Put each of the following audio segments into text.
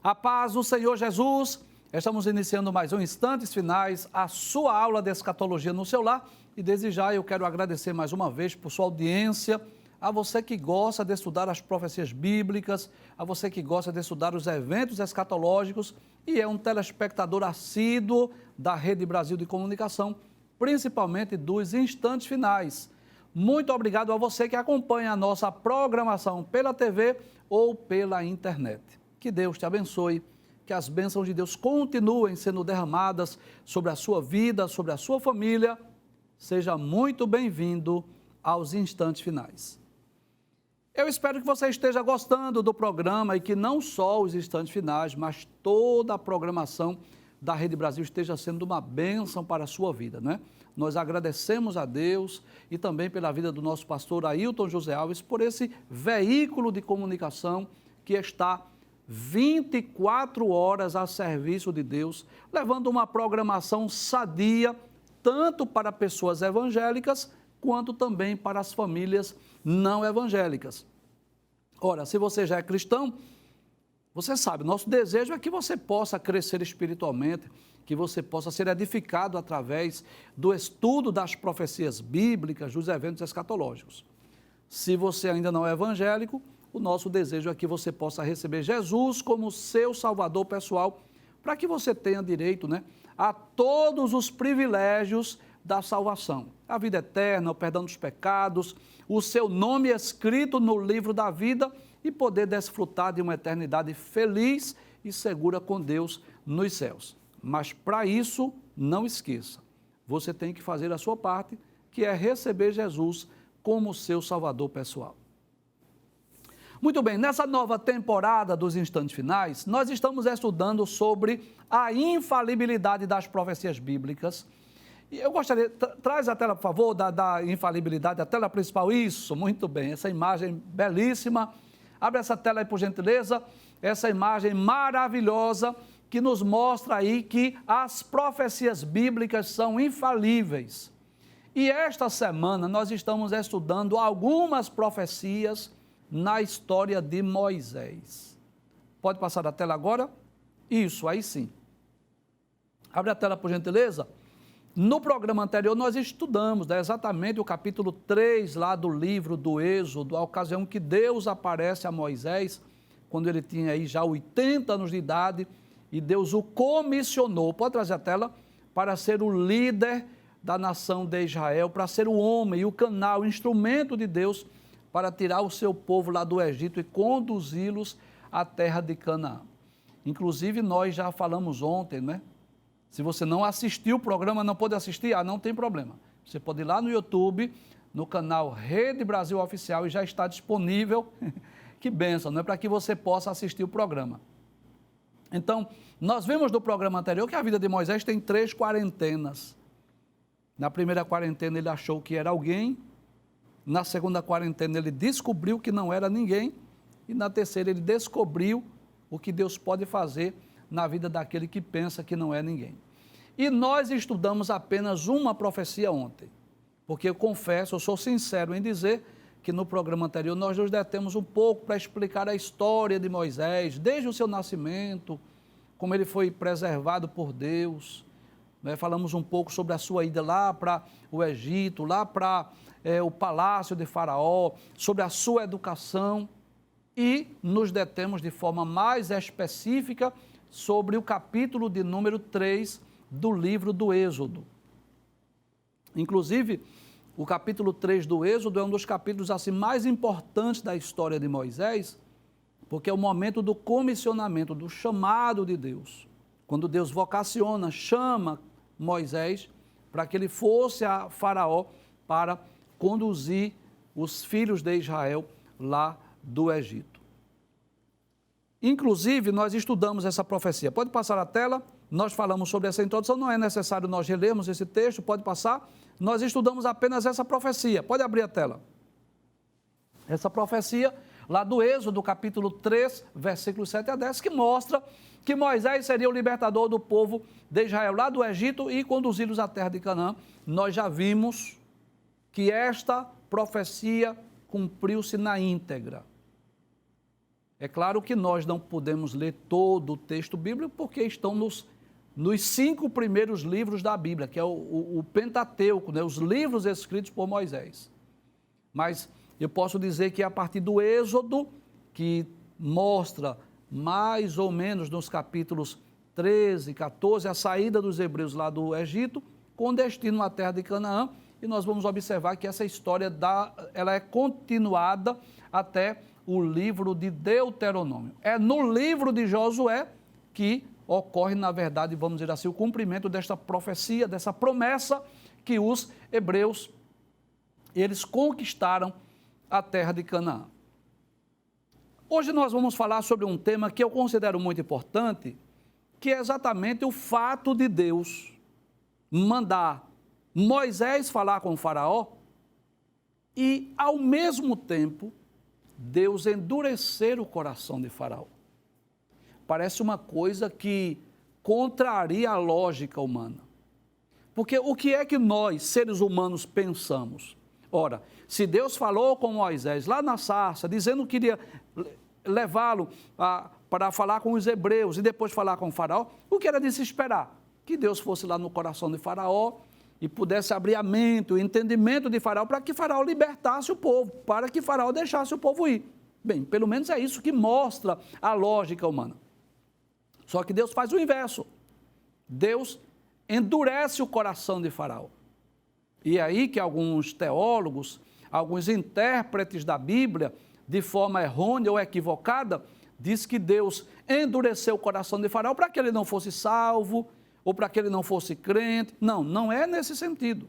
A paz do Senhor Jesus. Estamos iniciando mais um Instantes Finais, a sua aula de escatologia no seu lar. E desde já eu quero agradecer mais uma vez por sua audiência, a você que gosta de estudar as profecias bíblicas, a você que gosta de estudar os eventos escatológicos e é um telespectador assíduo da Rede Brasil de Comunicação, principalmente dos Instantes Finais. Muito obrigado a você que acompanha a nossa programação pela TV ou pela internet. Que Deus te abençoe, que as bênçãos de Deus continuem sendo derramadas sobre a sua vida, sobre a sua família. Seja muito bem-vindo aos Instantes Finais. Eu espero que você esteja gostando do programa e que não só os Instantes Finais, mas toda a programação da Rede Brasil esteja sendo uma bênção para a sua vida, né? Nós agradecemos a Deus e também pela vida do nosso pastor Ailton José Alves por esse veículo de comunicação que está 24 horas a serviço de Deus, levando uma programação sadia, tanto para pessoas evangélicas, quanto também para as famílias não evangélicas. Ora, se você já é cristão, você sabe, nosso desejo é que você possa crescer espiritualmente, que você possa ser edificado através do estudo das profecias bíblicas, dos eventos escatológicos. Se você ainda não é evangélico, o nosso desejo é que você possa receber Jesus como seu salvador pessoal, para que você tenha direito, né, a todos os privilégios da salvação. A vida eterna, o perdão dos pecados, o seu nome escrito no livro da vida e poder desfrutar de uma eternidade feliz e segura com Deus nos céus. Mas para isso, não esqueça, você tem que fazer a sua parte, que é receber Jesus como seu salvador pessoal. Muito bem, nessa nova temporada dos Instantes Finais, nós estamos estudando sobre a infalibilidade das profecias bíblicas. E eu gostaria, traz a tela, por favor, da infalibilidade, a tela principal, isso, muito bem, essa imagem belíssima. Abre essa tela aí, por gentileza, essa imagem maravilhosa que nos mostra aí que as profecias bíblicas são infalíveis. E esta semana nós estamos estudando algumas profecias na história de Moisés. Pode passar a tela agora? Isso, aí sim. Abre a tela, por gentileza. No programa anterior, nós estudamos exatamente o capítulo 3 lá do livro do Êxodo, a ocasião que Deus aparece a Moisés, quando ele tinha aí já 80 anos de idade, e Deus o comissionou, pode trazer a tela, para ser o líder da nação de Israel, para ser o homem e o canal, o instrumento de Deus, para tirar o seu povo lá do Egito e conduzi-los à terra de Canaã. Inclusive, nós já falamos ontem, né? Se você não assistiu o programa, não pôde assistir, não tem problema. Você pode ir lá no YouTube, no canal Rede Brasil Oficial, e já está disponível. Que bênção, não é? Para que você possa assistir o programa. Então, nós vimos no programa anterior que a vida de Moisés tem 3 quarentenas. Na primeira quarentena ele achou que era alguém, na segunda quarentena ele descobriu que não era ninguém, e na terceira ele descobriu o que Deus pode fazer na vida daquele que pensa que não é ninguém. E nós estudamos apenas uma profecia ontem, porque eu confesso, eu sou sincero em dizer que no programa anterior nós nos detemos um pouco para explicar a história de Moisés, desde o seu nascimento, como ele foi preservado por Deus, né? Falamos um pouco sobre a sua ida lá para o Egito, lá para o palácio de Faraó, sobre a sua educação, e nos detemos de forma mais específica sobre o capítulo de número 3 do livro do Êxodo. Inclusive, o capítulo 3 do Êxodo é um dos capítulos assim, mais importantes da história de Moisés, porque é o momento do comissionamento, do chamado de Deus. Quando Deus vocaciona, chama Moisés para que ele fosse a Faraó para conduzir os filhos de Israel lá do Egito. Inclusive, nós estudamos essa profecia. Pode passar a tela? Nós falamos sobre essa introdução, não é necessário nós relermos esse texto, pode passar. Nós estudamos apenas essa profecia. Pode abrir a tela. Essa profecia lá do Êxodo, capítulo 3, versículos 7 a 10, que mostra que Moisés seria o libertador do povo de Israel lá do Egito e conduzi-los à terra de Canaã. Nós já vimos que esta profecia cumpriu-se na íntegra. É claro que nós não podemos ler todo o texto bíblico porque estão nos 5 primeiros livros da Bíblia, que é o Pentateuco, né? Os livros escritos por Moisés. Mas eu posso dizer que a partir do Êxodo, que mostra mais ou menos nos capítulos 13, 14, a saída dos hebreus lá do Egito, com destino à terra de Canaã, e nós vamos observar que essa história ela é continuada até o livro de Deuteronômio. É no livro de Josué que ocorre, na verdade, vamos dizer assim, o cumprimento desta profecia, dessa promessa que os hebreus, eles conquistaram a terra de Canaã. Hoje nós vamos falar sobre um tema que eu considero muito importante, que é exatamente o fato de Deus mandar Moisés falar com o faraó e, ao mesmo tempo, Deus endurecer o coração de faraó. Parece uma coisa que contraria a lógica humana. Porque o que é que nós, seres humanos, pensamos? Ora, se Deus falou com Moisés lá na sarça, dizendo que iria levá-lo para falar com os hebreus e depois falar com o faraó, o que era de se esperar? Que Deus fosse lá no coração de faraó e pudesse abrir a mente, o entendimento de faraó, para que faraó libertasse o povo, para que faraó deixasse o povo ir. Bem, pelo menos é isso que mostra a lógica humana. Só que Deus faz o inverso. Deus endurece o coração de faraó. E é aí que alguns teólogos, alguns intérpretes da Bíblia, de forma errônea ou equivocada, diz que Deus endureceu o coração de faraó para que ele não fosse salvo, ou para que ele não fosse crente. Não, não é nesse sentido.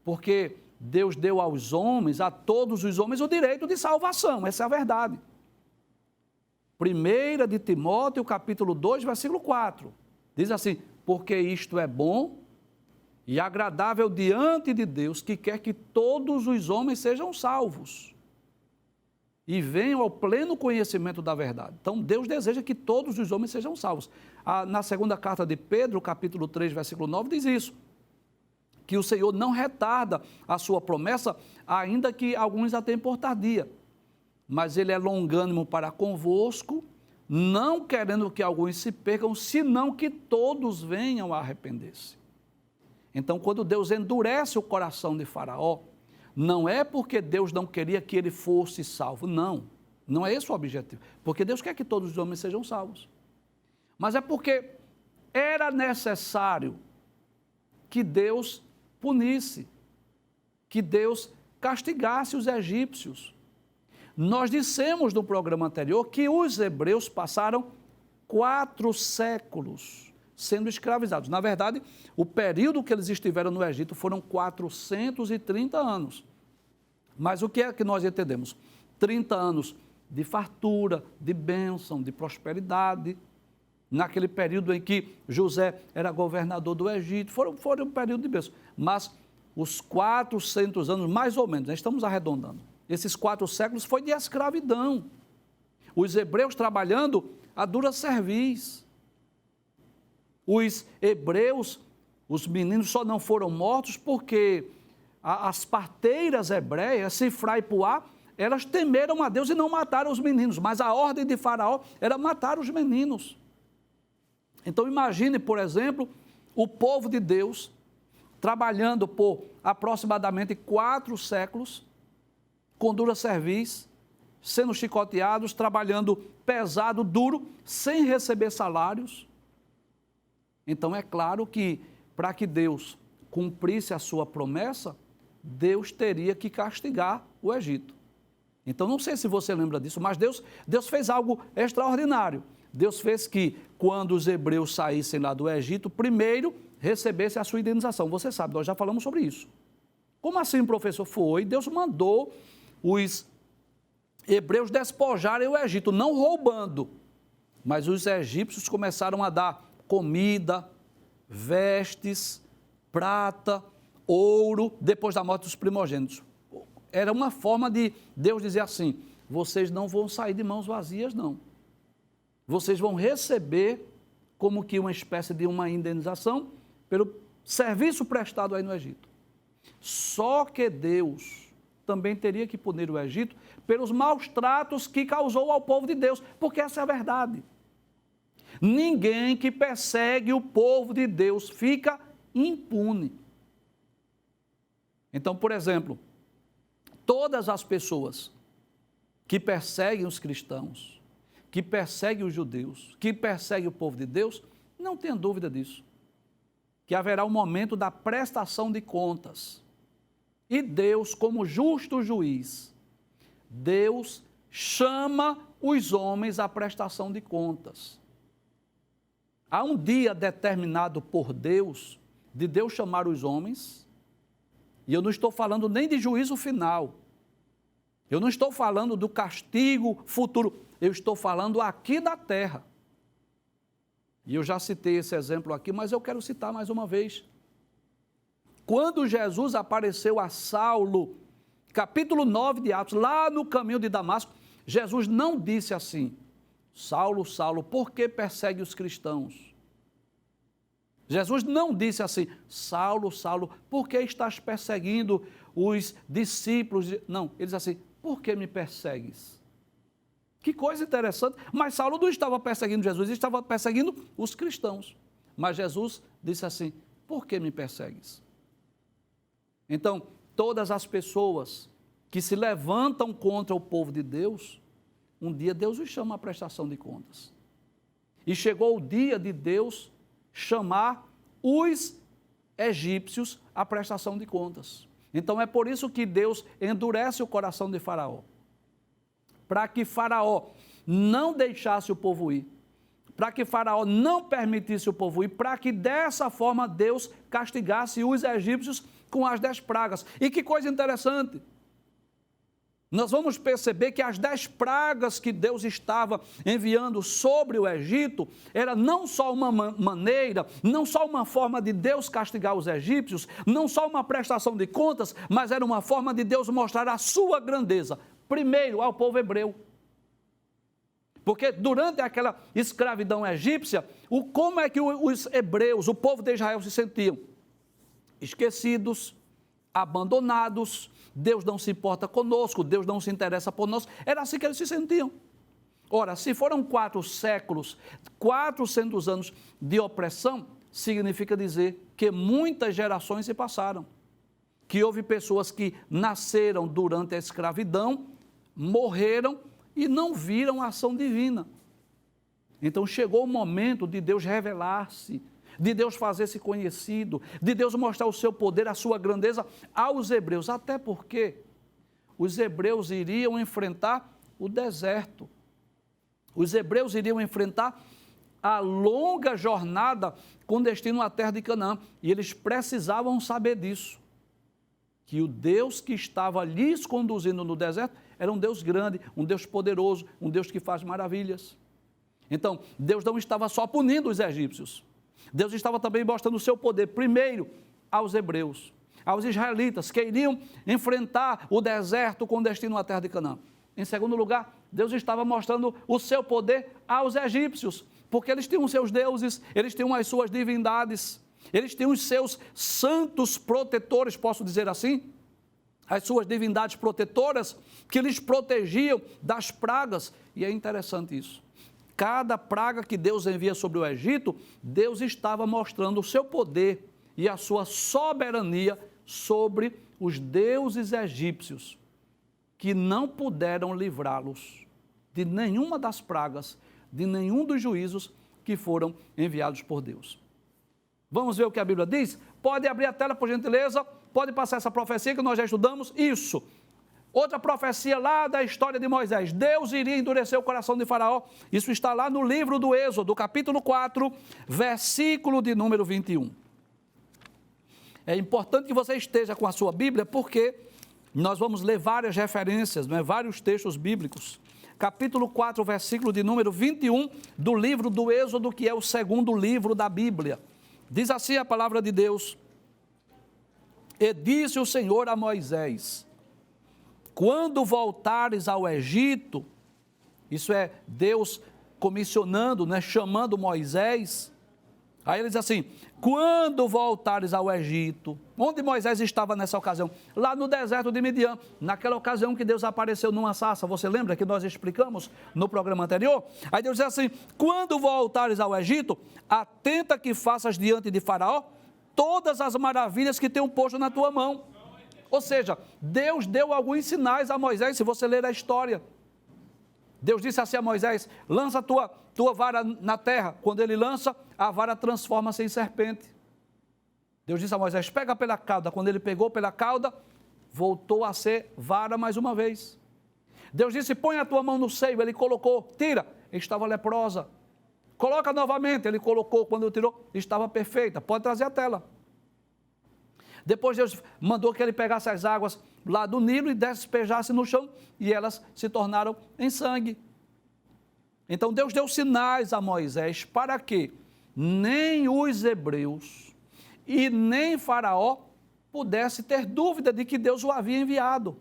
Porque Deus deu aos homens, a todos os homens, o direito de salvação, essa é a verdade. 1 de Timóteo, capítulo 2, versículo 4, diz assim: porque isto é bom e agradável diante de Deus, que quer que todos os homens sejam salvos e venham ao pleno conhecimento da verdade. Então, Deus deseja que todos os homens sejam salvos. Na segunda carta de Pedro, capítulo 3, versículo 9, diz isso, que o Senhor não retarda a sua promessa, ainda que alguns a tenham por tardia, mas Ele é longânimo para convosco, não querendo que alguns se percam, senão que todos venham a arrepender-se. Então, quando Deus endurece o coração de Faraó, não é porque Deus não queria que ele fosse salvo, não. Não é esse o objetivo. Porque Deus quer que todos os homens sejam salvos. Mas é porque era necessário que Deus punisse, que Deus castigasse os egípcios. Nós dissemos no programa anterior que os hebreus passaram 4 séculos sendo escravizados. Na verdade, o período que eles estiveram no Egito foram 430 anos. Mas o que é que nós entendemos? 30 anos de fartura, de bênção, de prosperidade. Naquele período em que José era governador do Egito, foram um período de bênção. Mas os 400 anos, mais ou menos, nós estamos arredondando, esses 4 séculos foi de escravidão. Os hebreus trabalhando a dura cerviz. Os hebreus, os meninos só não foram mortos porque as parteiras hebreias, Sifrá e Puá, elas temeram a Deus e não mataram os meninos, mas a ordem de Faraó era matar os meninos. Então imagine, por exemplo, o povo de Deus trabalhando por aproximadamente 4 séculos, com dura cerviz, sendo chicoteados, trabalhando pesado, duro, sem receber salários. Então é claro que, para que Deus cumprisse a sua promessa, Deus teria que castigar o Egito. Então não sei se você lembra disso, mas Deus fez algo extraordinário. Deus fez que, quando os hebreus saíssem lá do Egito, primeiro recebesse a sua indenização. Você sabe, nós já falamos sobre isso. Como assim, professor? Deus mandou os hebreus despojarem o Egito, não roubando, mas os egípcios começaram a dar comida, vestes, prata, ouro, depois da morte dos primogênitos. Era uma forma de Deus dizer assim: vocês não vão sair de mãos vazias, não. Vocês vão receber como que uma espécie de uma indenização pelo serviço prestado aí no Egito. Só que Deus, também teria que punir o Egito pelos maus tratos que causou ao povo de Deus, porque essa é a verdade. Ninguém que persegue o povo de Deus fica impune. Então, por exemplo, todas as pessoas que perseguem os cristãos, que perseguem os judeus, que perseguem o povo de Deus, não tenha dúvida disso, que haverá um momento da prestação de contas. E Deus, como justo juiz, Deus chama os homens à prestação de contas. Há um dia determinado por Deus, de Deus chamar os homens, e eu não estou falando nem de juízo final, eu não estou falando do castigo futuro, eu estou falando aqui da terra. E eu já citei esse exemplo aqui, mas eu quero citar mais uma vez. Quando Jesus apareceu a Saulo, capítulo 9 de Atos, lá no caminho de Damasco, Jesus não disse assim: Saulo, Saulo, por que persegue os cristãos? Jesus não disse assim: Saulo, Saulo, por que estás perseguindo os discípulos? Não, ele diz assim: por que me persegues? Que coisa interessante, mas Saulo não estava perseguindo Jesus, ele estava perseguindo os cristãos. Mas Jesus disse assim: por que me persegues? Então, todas as pessoas que se levantam contra o povo de Deus, um dia Deus os chama à prestação de contas. E chegou o dia de Deus chamar os egípcios à prestação de contas. Então é por isso que Deus endurece o coração de Faraó, para que Faraó não deixasse o povo ir, para que Faraó não permitisse o povo ir, para que dessa forma Deus castigasse os egípcios com as 10 pragas. E que coisa interessante, nós vamos perceber que as 10 pragas que Deus estava enviando sobre o Egito, era não só uma maneira, não só uma forma de Deus castigar os egípcios, não só uma prestação de contas, mas era uma forma de Deus mostrar a sua grandeza, primeiro ao povo hebreu. Porque durante aquela escravidão egípcia, como é que os hebreus, o povo de Israel se sentiam? Esquecidos, abandonados, Deus não se importa conosco, Deus não se interessa por nós. Era assim que eles se sentiam. Ora, se foram 4 séculos, 400 anos de opressão, significa dizer que muitas gerações se passaram. Que houve pessoas que nasceram durante a escravidão, morreram e não viram a ação divina. Então chegou o momento de Deus revelar-se, de Deus fazer-se conhecido, de Deus mostrar o seu poder, a sua grandeza aos hebreus, até porque os hebreus iriam enfrentar o deserto, os hebreus iriam enfrentar a longa jornada com destino à terra de Canaã, e eles precisavam saber disso, que o Deus que estava lhes conduzindo no deserto era um Deus grande, um Deus poderoso, um Deus que faz maravilhas. Então, Deus não estava só punindo os egípcios, Deus estava também mostrando o seu poder, primeiro aos hebreus, aos israelitas, que iriam enfrentar o deserto com destino à terra de Canaã. Em segundo lugar, Deus estava mostrando o seu poder aos egípcios, porque eles tinham os seus deuses, eles tinham as suas divindades, eles tinham os seus santos protetores, posso dizer assim, as suas divindades protetoras, que lhes protegiam das pragas, e é interessante isso. Cada praga que Deus envia sobre o Egito, Deus estava mostrando o seu poder e a sua soberania sobre os deuses egípcios, que não puderam livrá-los de nenhuma das pragas, de nenhum dos juízos que foram enviados por Deus. Vamos ver o que a Bíblia diz? Pode abrir a tela, por gentileza, pode passar essa profecia que nós já estudamos. Isso. Outra profecia lá da história de Moisés, Deus iria endurecer o coração de Faraó, isso está lá no livro do Êxodo, capítulo 4, versículo de número 21. É importante que você esteja com a sua Bíblia, porque nós vamos ler várias referências, vários textos bíblicos. Capítulo 4, versículo de número 21, do livro do Êxodo, que é o segundo livro da Bíblia. Diz assim a palavra de Deus: E disse o Senhor a Moisés: quando voltares ao Egito, isso é Deus comissionando, chamando Moisés, Aí ele diz assim, quando voltares ao Egito, onde Moisés estava nessa ocasião? Lá no deserto de Midian, naquela ocasião que Deus apareceu numa sarça, você lembra que nós explicamos no programa anterior? Aí Deus diz assim, quando voltares ao Egito, atenta que faças diante de Faraó todas as maravilhas que tenho posto na tua mão. Ou seja, Deus deu alguns sinais a Moisés, se você ler a história. Deus disse assim a Moisés, lança a tua vara na terra. Quando ele lança, a vara transforma-se em serpente. Deus disse a Moisés, pega pela cauda. Quando ele pegou pela cauda, voltou a ser vara mais uma vez. Deus disse, põe a tua mão no seio. Ele colocou, tira, estava leprosa. Coloca novamente, ele colocou, quando tirou, estava perfeita. Pode trazer a tela. Depois Deus mandou que ele pegasse as águas lá do Nilo e despejasse no chão, e elas se tornaram em sangue. Então Deus deu sinais a Moisés para que nem os hebreus e nem Faraó pudesse ter dúvida de que Deus o havia enviado.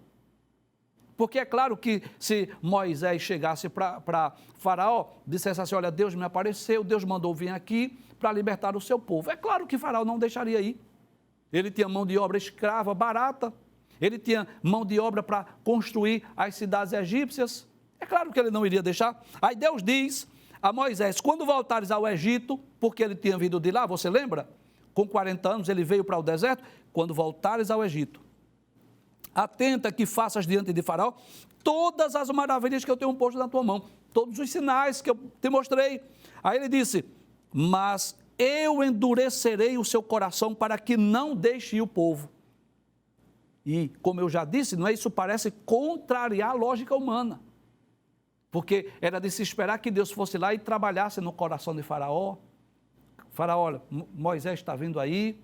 Porque é claro que se Moisés chegasse para Faraó, dissesse assim, olha, Deus me apareceu, Deus mandou vir aqui para libertar o seu povo. É claro que Faraó não deixaria ir. Ele tinha mão de obra escrava, barata. Ele tinha mão de obra para construir as cidades egípcias. É claro que ele não iria deixar. Aí Deus diz a Moisés, quando voltares ao Egito, porque ele tinha vindo de lá, você lembra? Com 40 anos ele veio para o deserto. Quando voltares ao Egito, atenta que faças diante de Faraó todas as maravilhas que eu tenho posto na tua mão. Todos os sinais que eu te mostrei. Aí ele disse, mas eu endurecerei o seu coração para que não deixe ir o povo. E, como eu já disse, não é isso parece contrariar a lógica humana. Porque era de se esperar que Deus fosse lá e trabalhasse no coração de Faraó. Faraó, olha, Moisés está vindo aí,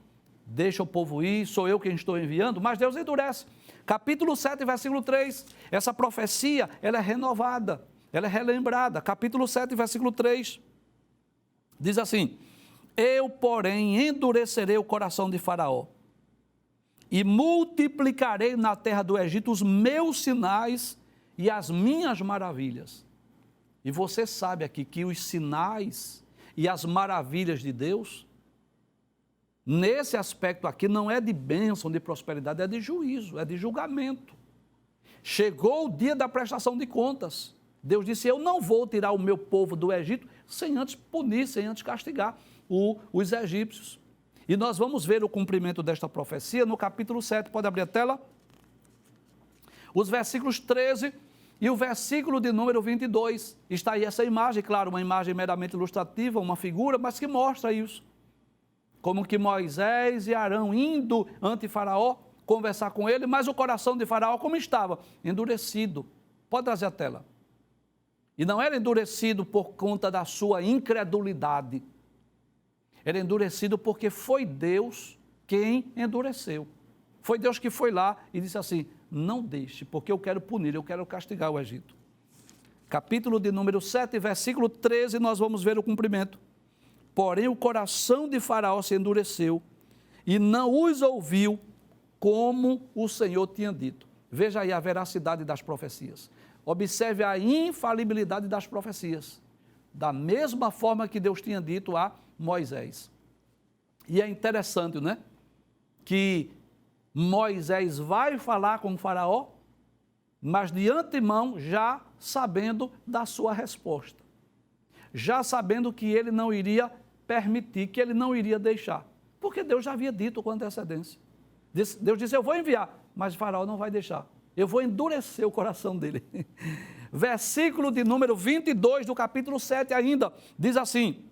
deixa o povo ir, sou eu quem estou enviando, mas Deus endurece. Capítulo 7, versículo 3, essa profecia, ela é renovada, ela é relembrada. Capítulo 7, versículo 3, diz assim, eu, porém, endurecerei o coração de Faraó e multiplicarei na terra do Egito os meus sinais e as minhas maravilhas. E você sabe aqui que os sinais e as maravilhas de Deus, nesse aspecto aqui, não é de bênção, de prosperidade, é de juízo, é de julgamento. Chegou o dia da prestação de contas. Deus disse, eu não vou tirar o meu povo do Egito sem antes punir, sem antes castigar os egípcios. E nós vamos ver o cumprimento desta profecia no capítulo 7, pode abrir a tela? Os versículos 13 e o versículo de número 22. Está aí essa imagem, claro, uma imagem meramente ilustrativa, uma figura, mas que mostra isso. Como que Moisés e Arão indo ante Faraó, conversar com ele, mas o coração de Faraó como estava? Endurecido. Pode trazer a tela. E não era endurecido por conta da sua incredulidade. Era endurecido porque foi Deus quem endureceu. Foi Deus que foi lá e disse assim, não deixe, porque eu quero punir, eu quero castigar o Egito. Capítulo de número 7, versículo 13, nós vamos ver o cumprimento. Porém, o coração de Faraó se endureceu e não os ouviu como o Senhor tinha dito. Veja aí a veracidade das profecias. Observe a infalibilidade das profecias. Da mesma forma que Deus tinha dito a Moisés. E é interessante, né? Que Moisés vai falar com o Faraó, mas de antemão já sabendo da sua resposta. Já sabendo que ele não iria permitir, que ele não iria deixar. Porque Deus já havia dito com antecedência. Deus disse, eu vou enviar, mas o Faraó não vai deixar. Eu vou endurecer o coração dele. Versículo de número 22 do capítulo 7 ainda, diz assim,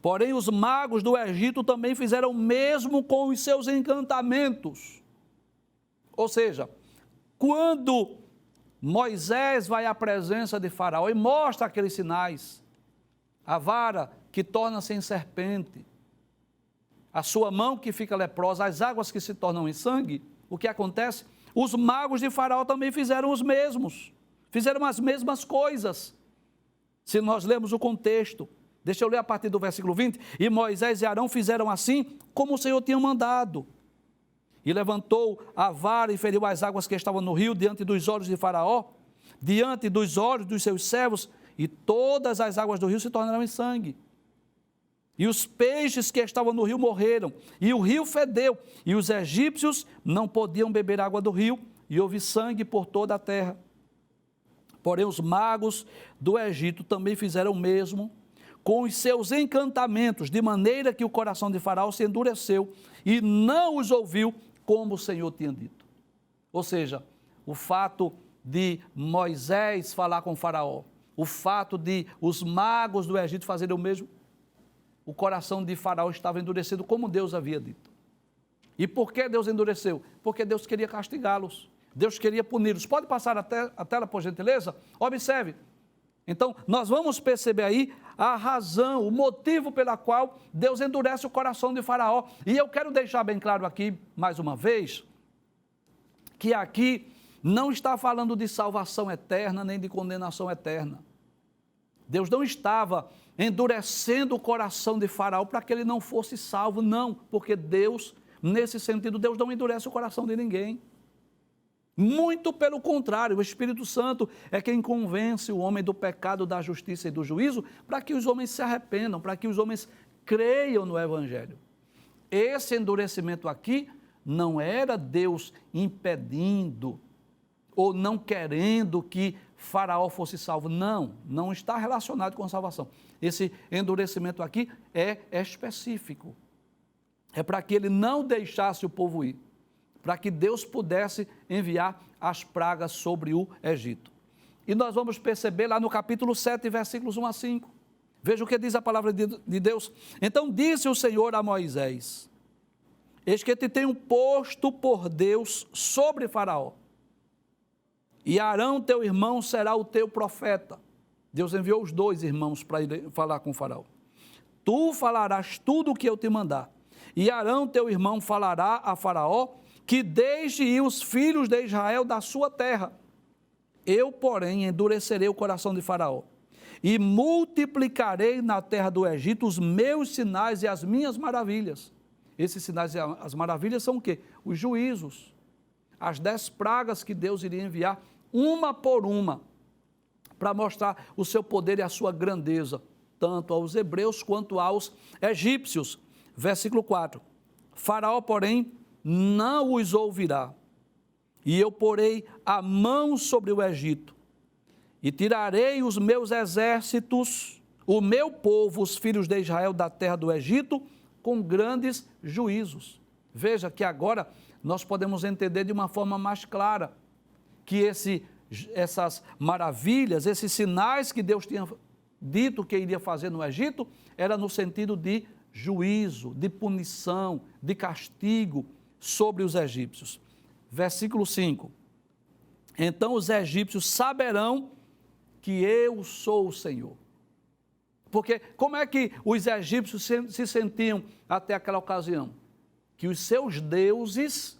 porém os magos do Egito também fizeram o mesmo com os seus encantamentos. Ou seja, quando Moisés vai à presença de Faraó e mostra aqueles sinais, a vara que torna-se em serpente, a sua mão que fica leprosa, as águas que se tornam em sangue, o que acontece? Os magos de Faraó também fizeram os mesmos, fizeram as mesmas coisas. Se nós lemos o contexto, deixa eu ler a partir do versículo 20, e Moisés e Arão fizeram assim, como o Senhor tinha mandado. E levantou a vara e feriu as águas que estavam no rio diante dos olhos de Faraó, diante dos olhos dos seus servos, e todas as águas do rio se tornaram em sangue. E os peixes que estavam no rio morreram, e o rio fedeu, e os egípcios não podiam beber água do rio, e houve sangue por toda a terra. Porém, os magos do Egito também fizeram o mesmo, com os seus encantamentos, de maneira que o coração de Faraó se endureceu, e não os ouviu, como o Senhor tinha dito. Ou seja, o fato de Moisés falar com Faraó, o fato de os magos do Egito fazerem o mesmo, o coração de Faraó estava endurecido, como Deus havia dito. E por que Deus endureceu? Porque Deus queria castigá-los. Deus queria puni-los. Pode passar a tela, por gentileza? Observe. Então, nós vamos perceber aí a razão, o motivo pela qual Deus endurece o coração de Faraó. E eu quero deixar bem claro aqui, mais uma vez, que aqui não está falando de salvação eterna, nem de condenação eterna. Deus não estava endurecendo o coração de Faraó para que ele não fosse salvo, não, porque Deus, nesse sentido, Deus não endurece o coração de ninguém. Muito pelo contrário, o Espírito Santo é quem convence o homem do pecado, da justiça e do juízo, para que os homens se arrependam, para que os homens creiam no Evangelho. Esse endurecimento aqui não era Deus impedindo ou não querendo que Faraó fosse salvo. Não, não está relacionado com a salvação. Esse endurecimento aqui é específico. É para que ele não deixasse o povo ir, para que Deus pudesse enviar as pragas sobre o Egito. E nós vamos perceber lá no capítulo 7, versículos 1 a 5. Veja o que diz a palavra de Deus. Então disse o Senhor a Moisés: eis que te tenho posto por Deus sobre Faraó, e Arão teu irmão será o teu profeta. Deus enviou os dois irmãos para ir falar com Faraó. Tu falarás tudo o que eu te mandar, e Arão teu irmão falará a Faraó que deixe ir os filhos de Israel da sua terra. Eu, porém, endurecerei o coração de Faraó, e multiplicarei na terra do Egito os meus sinais e as minhas maravilhas. Esses sinais e as maravilhas são o quê? Os juízos, as 10 pragas que Deus iria enviar, uma por uma, para mostrar o seu poder e a sua grandeza, tanto aos hebreus quanto aos egípcios. Versículo 4. Faraó, porém, não os ouvirá, e eu porei a mão sobre o Egito, e tirarei os meus exércitos, o meu povo, os filhos de Israel, da terra do Egito, com grandes juízos. Veja que agora nós podemos entender de uma forma mais clara que essas maravilhas, esses sinais que Deus tinha dito que iria fazer no Egito, era no sentido de juízo, de punição, de castigo sobre os egípcios. Versículo 5. Então os egípcios saberão que eu sou o Senhor. Porque como é que os egípcios se sentiam até aquela ocasião? Que os seus deuses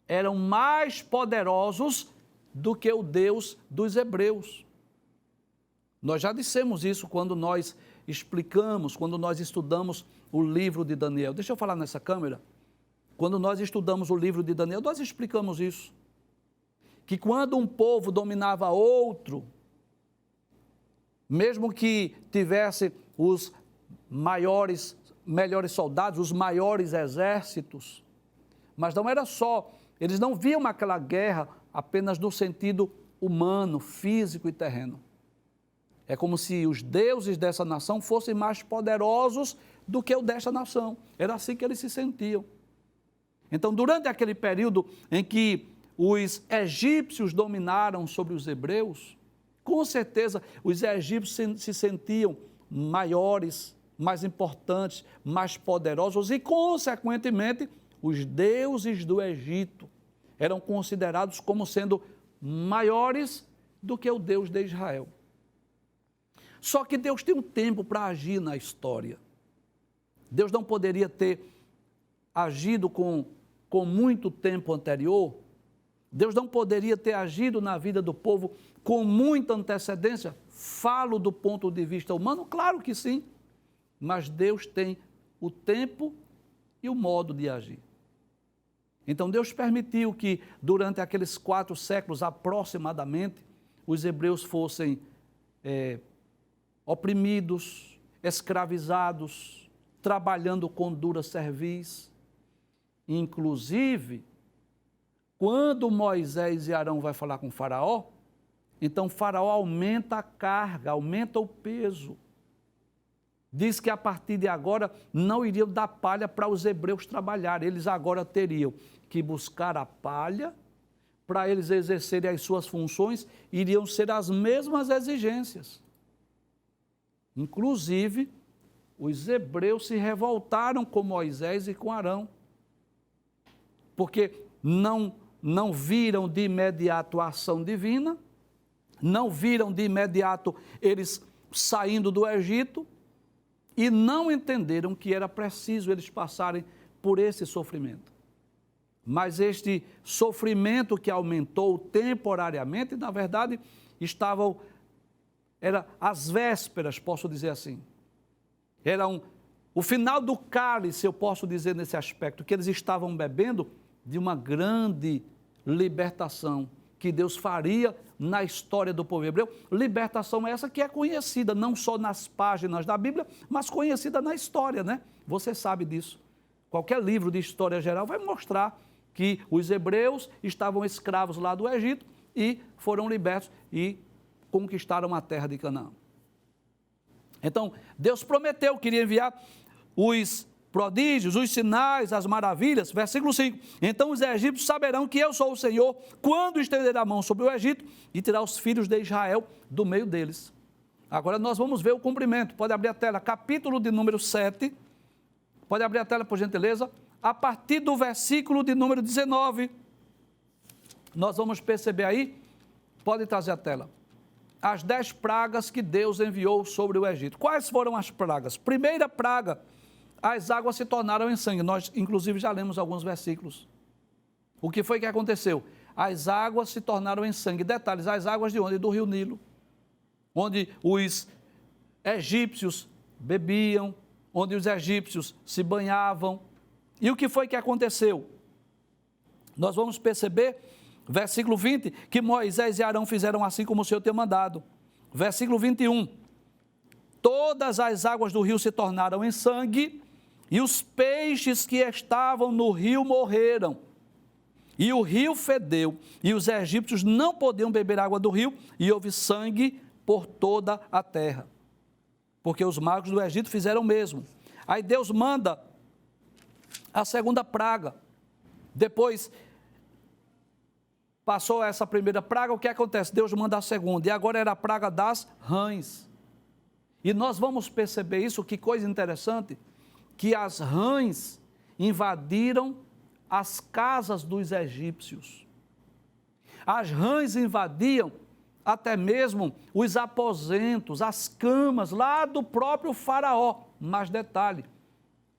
eram mais poderosos do que o Deus dos hebreus. Nós já dissemos isso quando nós explicamos, quando nós estudamos o livro de Daniel. Deixa eu falar nessa câmera. Quando nós estudamos o livro de Daniel, nós explicamos isso. Que quando um povo dominava outro, mesmo que tivesse os melhores soldados, os maiores exércitos, mas não era só, eles não viam aquela guerra apenas no sentido humano, físico e terreno. É como se os deuses dessa nação fossem mais poderosos do que o desta nação. Era assim que eles se sentiam. Então, durante aquele período em que os egípcios dominaram sobre os hebreus, com certeza os egípcios se sentiam maiores, mais importantes, mais poderosos e, consequentemente, os deuses do Egito eram considerados como sendo maiores do que o Deus de Israel. Só que Deus tem um tempo para agir na história. Deus não poderia ter agido com muito tempo anterior. Deus não poderia ter agido na vida do povo com muita antecedência. Falo do ponto de vista humano, claro que sim. Mas Deus tem o tempo e o modo de agir. Então Deus permitiu que durante aqueles 4 séculos aproximadamente, os hebreus fossem oprimidos, escravizados, trabalhando com dura cerviz. Inclusive, quando Moisés e Arão vai falar com Faraó, então Faraó aumenta a carga, aumenta o peso. Diz que a partir de agora não iriam dar palha para os hebreus trabalharem, eles agora teriam que buscar a palha para eles exercerem as suas funções, iriam ser as mesmas exigências. Inclusive, os hebreus se revoltaram com Moisés e com Arão, porque não viram de imediato a ação divina, não viram de imediato eles saindo do Egito e não entenderam que era preciso eles passarem por esse sofrimento. Mas este sofrimento que aumentou temporariamente, na verdade, era as vésperas, posso dizer assim. Era o final do cálice, eu posso dizer nesse aspecto, que eles estavam bebendo de uma grande libertação que Deus faria na história do povo hebreu. Libertação essa que é conhecida não só nas páginas da Bíblia, mas conhecida na história, né? Você sabe disso. Qualquer livro de história geral vai mostrar que os hebreus estavam escravos lá do Egito e foram libertos e conquistaram a terra de Canaã. Então, Deus prometeu que iria enviar os prodígios, os sinais, as maravilhas. Versículo 5. Então os egípcios saberão que eu sou o Senhor quando estender a mão sobre o Egito e tirar os filhos de Israel do meio deles. Agora nós vamos ver o cumprimento. Pode abrir a tela, capítulo de número 7. Pode abrir a tela, por gentileza. A partir do versículo de número 19, nós vamos perceber aí, pode trazer a tela, as 10 pragas que Deus enviou sobre o Egito. Quais foram as pragas? Primeira praga, as águas se tornaram em sangue. Nós, inclusive, já lemos alguns versículos. O que foi que aconteceu? As águas se tornaram em sangue. Detalhes, as águas de onde? Do rio Nilo, onde os egípcios bebiam, onde os egípcios se banhavam. E o que foi que aconteceu? Nós vamos perceber, versículo 20, que Moisés e Arão fizeram assim como o Senhor tinha mandado. Versículo 21, todas as águas do rio se tornaram em sangue, e os peixes que estavam no rio morreram. E o rio fedeu, e os egípcios não podiam beber água do rio, e houve sangue por toda a terra. Porque os magos do Egito fizeram o mesmo. Aí Deus manda a segunda praga. Depois passou essa primeira praga, o que acontece? Deus manda a segunda, e agora era a praga das rãs. E nós vamos perceber isso, que coisa interessante, que as rãs invadiram as casas dos egípcios. As rãs invadiam até mesmo os aposentos, as camas lá do próprio faraó. Mas detalhe,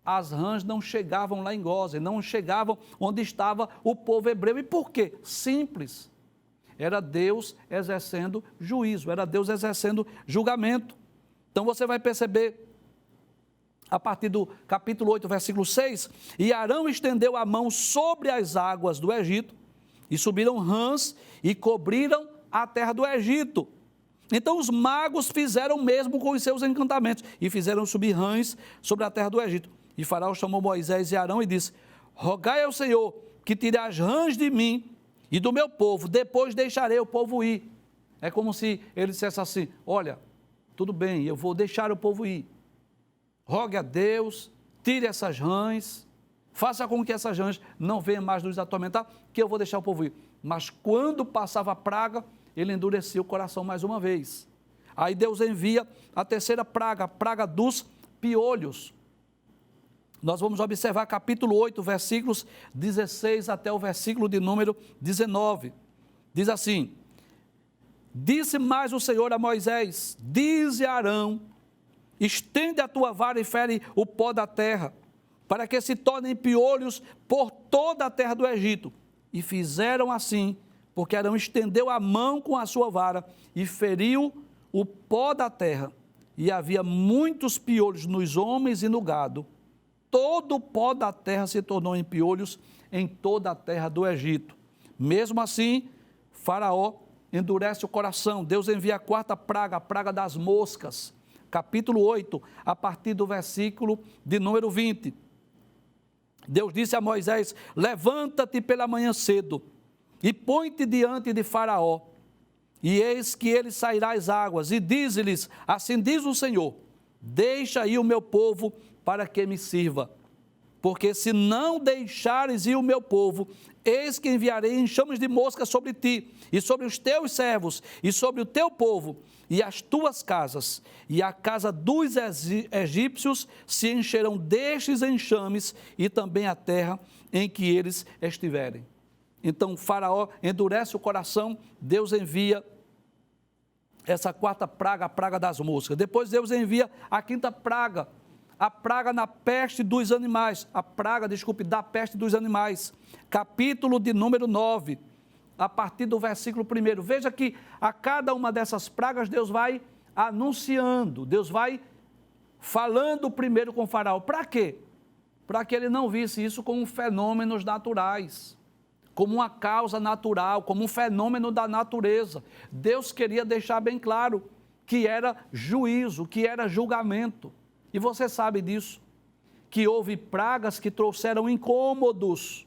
as rãs não chegavam lá em Gósen, não chegavam onde estava o povo hebreu. E por quê? Simples. Era Deus exercendo juízo, era Deus exercendo julgamento. Então você vai perceber, a partir do capítulo 8, versículo 6, e Arão estendeu a mão sobre as águas do Egito, e subiram rãs e cobriram a terra do Egito. Então os magos fizeram o mesmo com os seus encantamentos, e fizeram subir rãs sobre a terra do Egito. E Faraó chamou Moisés e Arão e disse: rogai ao Senhor que tire as rãs de mim e do meu povo, depois deixarei o povo ir. É como se ele dissesse assim: olha, tudo bem, eu vou deixar o povo ir. Rogue a Deus, tire essas rãs, faça com que essas rãs não venham mais nos atormentar, que eu vou deixar o povo ir. Mas quando passava a praga, ele endurecia o coração mais uma vez. Aí Deus envia a terceira praga, a praga dos piolhos. Nós vamos observar capítulo 8, versículos 16 até o versículo de número 19. Diz assim: disse mais o Senhor a Moisés: dize a Arão, estende a tua vara e fere o pó da terra, para que se tornem piolhos por toda a terra do Egito. E fizeram assim, porque Arão estendeu a mão com a sua vara e feriu o pó da terra. E havia muitos piolhos nos homens e no gado. Todo o pó da terra se tornou em piolhos em toda a terra do Egito. Mesmo assim, Faraó endurece o coração. Deus envia a quarta praga, a praga das moscas. capítulo 8, a partir do versículo de número 20. Deus disse a Moisés: levanta-te pela manhã cedo e põe-te diante de Faraó, e eis que ele sairá às águas, e dize-lhes: assim diz o Senhor, deixa aí o meu povo para que me sirva. Porque se não deixares ir o meu povo, eis que enviarei enxames de mosca sobre ti, e sobre os teus servos, e sobre o teu povo, e as tuas casas, e a casa dos egípcios se encherão destes enxames, e também a terra em que eles estiverem. Então Faraó endurece o coração, Deus envia essa quarta praga, a praga das moscas. Depois Deus envia a quinta praga, a praga na peste dos animais, da peste dos animais, capítulo de número 9, a partir do versículo 1. Veja que a cada uma dessas pragas Deus vai anunciando, Deus vai falando primeiro com Faraó. Para quê? Para que ele não visse isso como fenômenos naturais, como uma causa natural, como um fenômeno da natureza. Deus queria deixar bem claro que era juízo, que era julgamento. E você sabe disso, que houve pragas que trouxeram incômodos,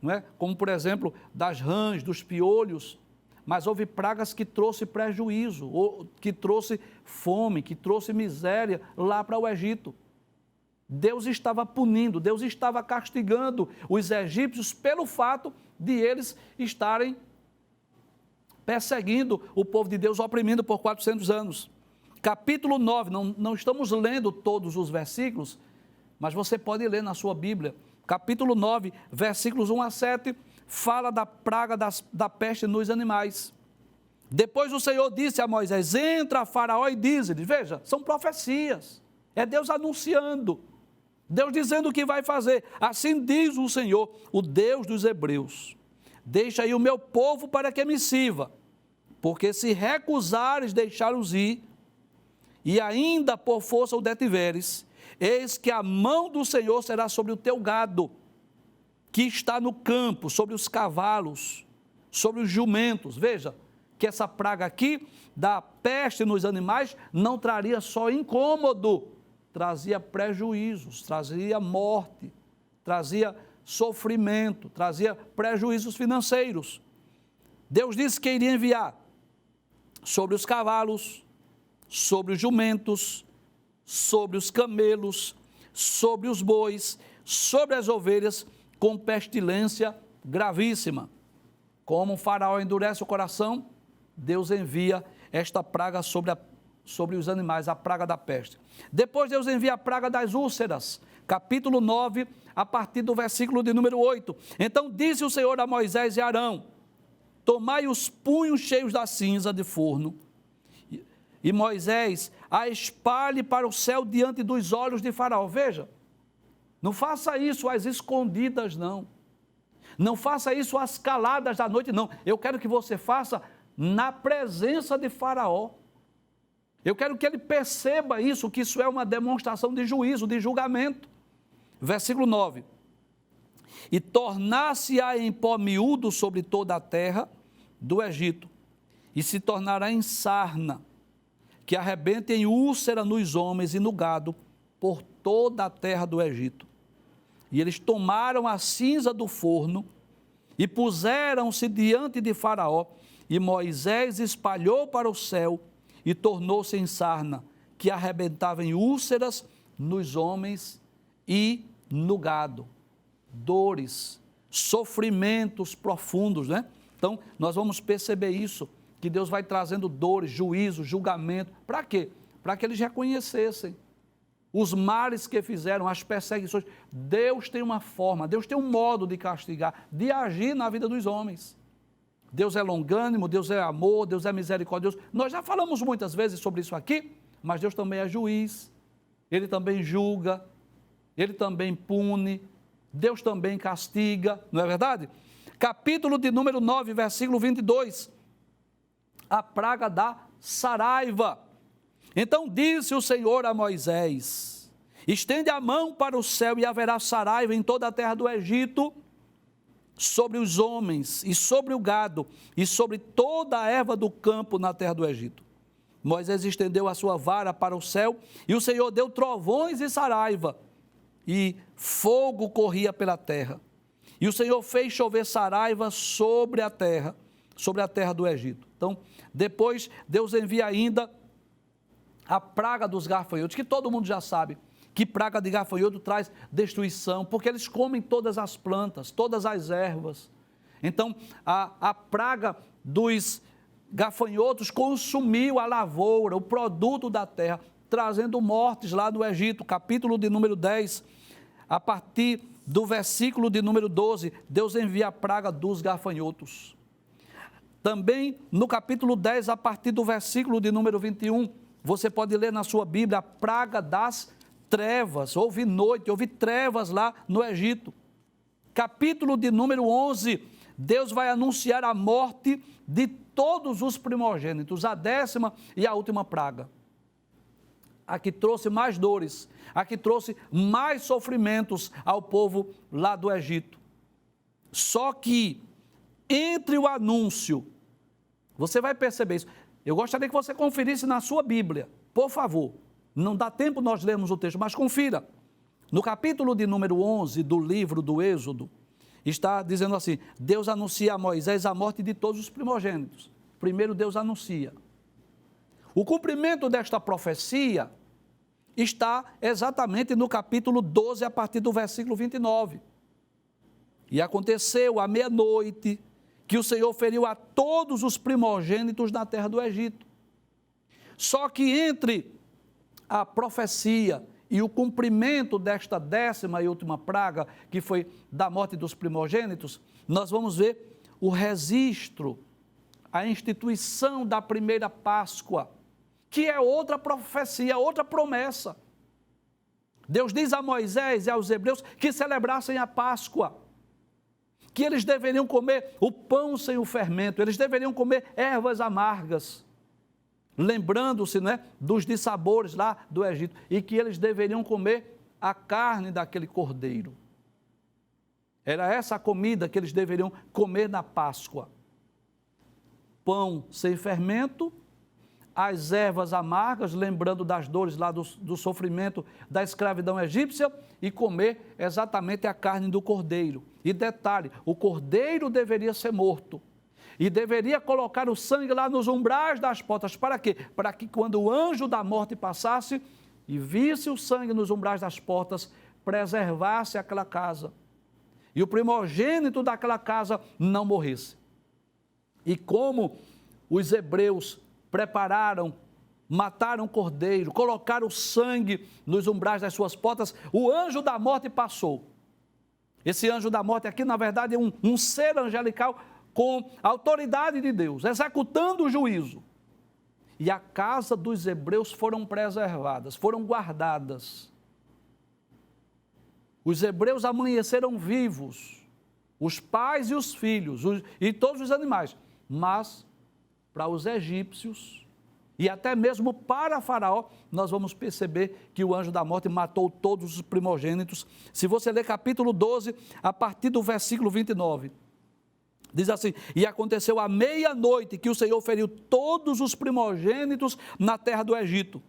não é? Como por exemplo, das rãs, dos piolhos, mas houve pragas que trouxe prejuízo, ou que trouxe fome, que trouxe miséria lá para o Egito. Deus estava punindo, Deus estava castigando os egípcios pelo fato de eles estarem perseguindo o povo de Deus, oprimindo por 400 anos. Capítulo 9, não estamos lendo todos os versículos, mas você pode ler na sua Bíblia. Capítulo 9, versículos 1 a 7, fala da praga da peste nos animais. Depois o Senhor disse a Moisés: entra a Faraó e diz-lhe, veja, são profecias, é Deus anunciando, Deus dizendo o que vai fazer. Assim diz o Senhor, o Deus dos hebreus: deixa aí o meu povo para que me sirva, porque se recusares deixar-os ir, e ainda por força o detiveres, eis que a mão do Senhor será sobre o teu gado, que está no campo, sobre os cavalos, sobre os jumentos. Veja que essa praga aqui, da peste nos animais, não traria só incômodo, trazia prejuízos, trazia morte, trazia sofrimento, trazia prejuízos financeiros. Deus disse que iria enviar sobre os cavalos, sobre os jumentos, sobre os camelos, sobre os bois, sobre as ovelhas, com pestilência gravíssima. Como o Faraó endurece o coração, Deus envia esta praga sobre os animais, a praga da peste. Depois Deus envia a praga das úlceras, capítulo 9, a partir do versículo de número 8. Então disse o Senhor a Moisés e Arão: tomai os punhos cheios da cinza de forno, e Moisés a espalhe para o céu diante dos olhos de Faraó. Veja, não faça isso às escondidas, não. Não faça isso às caladas da noite, não. Eu quero que você faça na presença de Faraó. Eu quero que ele perceba isso, que isso é uma demonstração de juízo, de julgamento. Versículo 9. E tornar-se-á em pó miúdo sobre toda a terra do Egito, e se tornará em sarna, que arrebente em úlcera nos homens e no gado, por toda a terra do Egito. E eles tomaram a cinza do forno e puseram-se diante de Faraó, e Moisés espalhou para o céu e tornou-se em sarna, que arrebentava em úlceras nos homens e no gado. Dores, sofrimentos profundos, né? Então, nós vamos perceber isso, que Deus vai trazendo dores, juízo, julgamento. Para quê? Para que eles reconhecessem os males que fizeram, as perseguições. Deus tem uma forma, Deus tem um modo de castigar, de agir na vida dos homens. Deus é longânimo, Deus é amor, Deus é misericordioso. Nós já falamos muitas vezes sobre isso aqui, mas Deus também é juiz, Ele também julga, Ele também pune, Deus também castiga, não é verdade? Capítulo de número 9, versículo 22. A praga da saraiva. Então disse o Senhor a Moisés: estende a mão para o céu e haverá saraiva em toda a terra do Egito, sobre os homens e sobre o gado e sobre toda a erva do campo na terra do Egito. Moisés estendeu a sua vara para o céu, e o Senhor deu trovões e saraiva, e fogo corria pela terra. E o Senhor fez chover saraiva sobre a terra do Egito. Então, depois Deus envia ainda a praga dos gafanhotos, que todo mundo já sabe, que praga de gafanhoto traz destruição, porque eles comem todas as plantas, todas as ervas. Então, a praga dos gafanhotos consumiu a lavoura, o produto da terra, trazendo mortes lá no Egito. Capítulo de número 10, a partir do versículo de número 12, Deus envia a praga dos gafanhotos. Também no capítulo 10, a partir do versículo de número 21, você pode ler na sua Bíblia a praga das trevas. Houve noite, houve trevas lá no Egito. Capítulo de número 11, Deus vai anunciar a morte de todos os primogênitos, a 10ª e a última praga. A que trouxe mais dores, a que trouxe mais sofrimentos ao povo lá do Egito. Só que, entre o anúncio, você vai perceber isso. Eu gostaria que você conferisse na sua Bíblia, por favor. Não dá tempo nós lermos o texto, mas confira. No capítulo de número 11 do livro do Êxodo, está dizendo assim: Deus anuncia a Moisés a morte de todos os primogênitos. Primeiro Deus anuncia. O cumprimento desta profecia está exatamente no capítulo 12, a partir do versículo 29. E aconteceu à meia-noite que o Senhor feriu a todos os primogênitos na terra do Egito. Só que entre a profecia e o cumprimento desta 10ª e última praga, que foi da morte dos primogênitos, nós vamos ver o registro, a instituição da primeira Páscoa, que é outra profecia, outra promessa. Deus diz a Moisés e aos hebreus que celebrassem a Páscoa, que eles deveriam comer o pão sem o fermento, eles deveriam comer ervas amargas, lembrando-se, né, dos dissabores lá do Egito, e que eles deveriam comer a carne daquele cordeiro. Era essa a comida que eles deveriam comer na Páscoa. Pão sem fermento, as ervas amargas, lembrando das dores lá do sofrimento da escravidão egípcia, e comer exatamente a carne do cordeiro. E detalhe, o cordeiro deveria ser morto. E deveria colocar o sangue lá nos umbrais das portas. Para quê? Para que quando o anjo da morte passasse e visse o sangue nos umbrais das portas, preservasse aquela casa. E o primogênito daquela casa não morresse. E como os hebreus prepararam, mataram o cordeiro, colocaram o sangue nos umbrais das suas portas, o anjo da morte passou. Esse anjo da morte aqui, na verdade, é um ser angelical com a autoridade de Deus, executando o juízo. E a casa dos hebreus foram preservadas, foram guardadas. Os hebreus amanheceram vivos, os pais e os filhos, e todos os animais. Mas, para os egípcios, e até mesmo para Faraó, nós vamos perceber que o anjo da morte matou todos os primogênitos. Se você ler capítulo 12, a partir do versículo 29, diz assim: e aconteceu à meia-noite que o Senhor feriu todos os primogênitos na terra do Egito,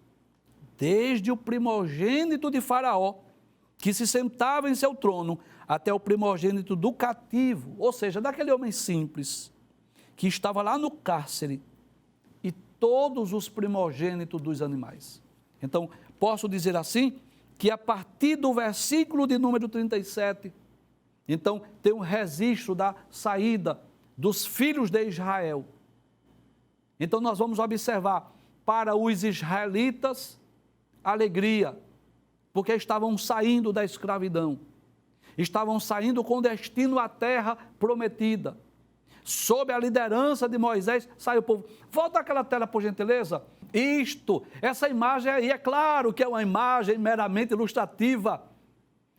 desde o primogênito de Faraó, que se sentava em seu trono, até o primogênito do cativo, ou seja, daquele homem simples, que estava lá no cárcere, e todos os primogênitos dos animais. Então, posso dizer assim, que a partir do versículo de número 37, então, tem um registro da saída dos filhos de Israel. Então, nós vamos observar, para os israelitas, alegria, porque estavam saindo da escravidão, estavam saindo com destino à terra prometida. Sob a liderança de Moisés, saiu o povo. Volta àquela tela, por gentileza. Essa imagem aí, é claro que é uma imagem meramente ilustrativa,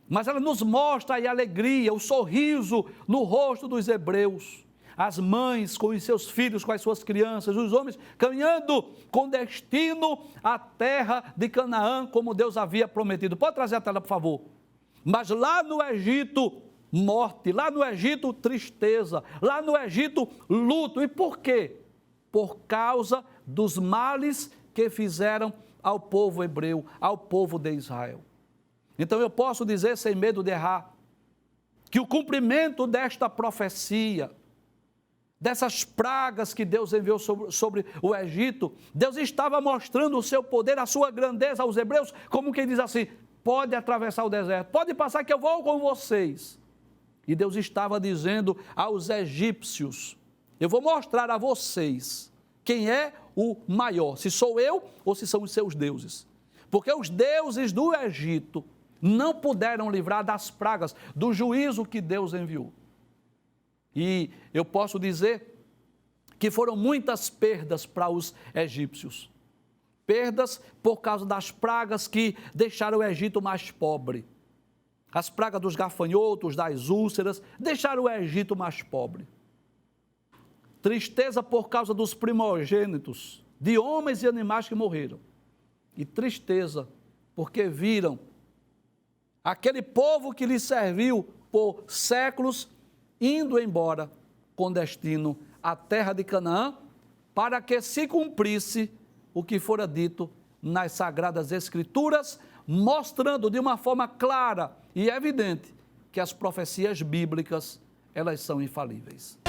mas ela nos mostra a alegria, o sorriso no rosto dos hebreus. As mães com os seus filhos, com as suas crianças, os homens caminhando com destino à terra de Canaã, como Deus havia prometido. Pode trazer a tela, por favor. Mas lá no Egito, morte, lá no Egito, tristeza, lá no Egito, luto. E por quê? Por causa dos males que fizeram ao povo hebreu, ao povo de Israel. Então eu posso dizer, sem medo de errar, que o cumprimento desta profecia, dessas pragas que Deus enviou sobre o Egito, Deus estava mostrando o seu poder, a sua grandeza aos hebreus, como quem diz assim, pode atravessar o deserto, pode passar que eu vou com vocês. E Deus estava dizendo aos egípcios, eu vou mostrar a vocês quem é o maior, se sou eu ou se são os seus deuses. Porque os deuses do Egito não puderam livrar das pragas, do juízo que Deus enviou. E eu posso dizer que foram muitas perdas para os egípcios. Perdas por causa das pragas que deixaram o Egito mais pobre. As pragas dos gafanhotos, das úlceras, deixaram o Egito mais pobre. Tristeza por causa dos primogênitos, de homens e animais que morreram. E tristeza porque viram aquele povo que lhes serviu por séculos indo embora com destino à terra de Canaã, para que se cumprisse o que fora dito nas Sagradas Escrituras, mostrando de uma forma clara e evidente que as profecias bíblicas, elas são infalíveis.